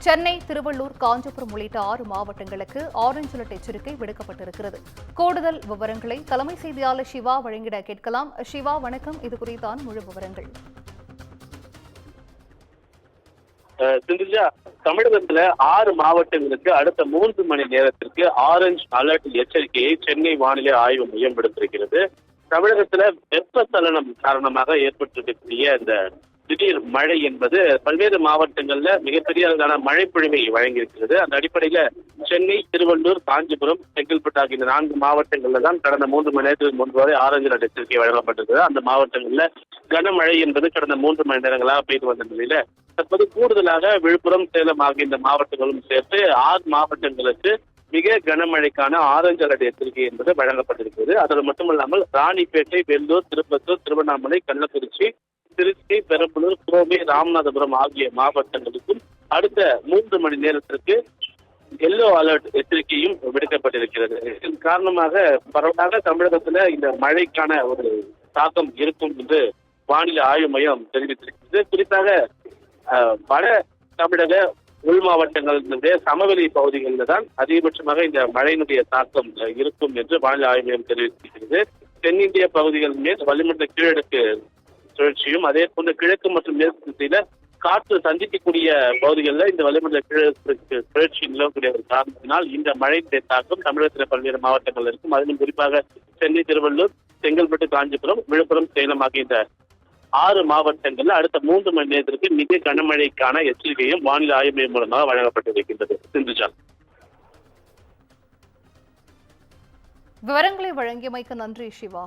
சென்னை, திருவள்ளூர், காஞ்சிபுரம் உள்ளிட்ட 6 மாவட்டங்களுக்கு orange alert எச்சரிக்கை விடுக்கப்பட்டிருக்கிறது. கூடுதல் விவரங்களை தலைமை செய்தியாளர் சிவா வழங்கிட கேட்கலாம். சிவா, வணக்கம். இது குறித்தான முழு விவரங்கள். தமிழகத்துல 6 மாவட்டங்களுக்கு அடுத்த 3 மணி நேரத்திற்கு ஆரஞ்சு அலர்ட் எச்சரிக்கையை சென்னை வானிலை ஆய்வு மையம் விடுத்திருக்கிறது. தமிழகத்துல வெப்பச்சலனம் காரணமாக ஏற்பட்டிருக்கக்கூடிய இந்த திடீர் மழை என்பது பல்வேறு மாவட்டங்கள்ல மிகப்பெரிய அளவிலான மழை பொழிவை வழங்கியிருக்கிறது. அந்த அடிப்படையில சென்னை, திருவள்ளூர், காஞ்சிபுரம், செங்கல்பட்டு ஆகிய இந்த 4 மாவட்டங்கள்ல தான் கடந்த 3 மணி நேரத்துக்கு முன்பு வரை ஆரஞ்சு அலர்ட் எச்சரிக்கை வழங்கப்பட்டிருக்கிறது. அந்த மாவட்டங்கள்ல கனமழை என்பது கடந்த 3 மணி நேரங்களாக பெய்து வந்த நிலையில தற்போது கூடுதலாக விழுப்புரம், சேலம் ஆகிய இந்த மாவட்டங்களும் சேர்த்து 6 மாவட்டங்களுக்கு மிக கனமழைக்கான ஆரஞ்சு அலர்ட் எச்சரிக்கை என்பது வழங்கப்பட்டிருக்கிறது. அதோடு மட்டுமல்லாமல் ராணிப்பேட்டை, வெள்ளூர், திருப்பத்தூர், திருவண்ணாமலை, கள்ளக்குறிச்சி, திருச்சி, பெரம்பலூர், கோவை, ராமநாதபுரம் ஆகிய மாவட்டங்களுக்கும் அடுத்த 3 மணி நேரத்திற்கு எல்லோ அலர்ட் எச்சரிக்கையும் விடுக்கப்பட்டிருக்கிறது. இதன் காரணமாக பரவலாக தமிழகத்துல இந்த மழைக்கான ஒரு தாக்கம் இருக்கும் என்று வானிலை ஆய்வு மையம் தெரிவித்திருக்கிறது. குறிப்பாக வட தமிழக உள் மாவட்டங்களுடைய சமவெளி பகுதிகளில் தான் அதிகபட்சமாக இந்த மழையினுடைய தாக்கம் இருக்கும் என்று வானிலை ஆய்வு மையம் தெரிவித்திருக்கிறது. தென்னிந்திய பகுதிகள் மேல் வளிமண்டல கீழடுக்கு சுழற்சியும் அதே போன்ற கிழக்கு மற்றும் மேற்கு திசையில காற்று சந்திக்கக்கூடிய பகுதிகளில் இந்த வளிமண்டல கிழக்கு சுழற்சி நிலவக்கூடிய ஒரு காரணத்தினால் இந்த மழையினுடைய தாக்கம் தமிழகத்தில் பல்வேறு மாவட்டங்கள் இருக்கும். அதிலும் குறிப்பாக சென்னை, திருவள்ளூர், செங்கல்பட்டு, காஞ்சிபுரம், விழுப்புரம், சேலம் ஆகிய இந்த 6 மாவட்டங்கள்ல அடுத்த 3 மணி நேரத்திற்கு மிக கனமழைக்கான எச்சரிக்கையும் வானிலை ஆய்வு மையம் மூலமாக வழங்கப்பட்டிருக்கின்றது. சிந்துஜால், விவரங்களை வழங்கியமைக்கு நன்றி சிவா.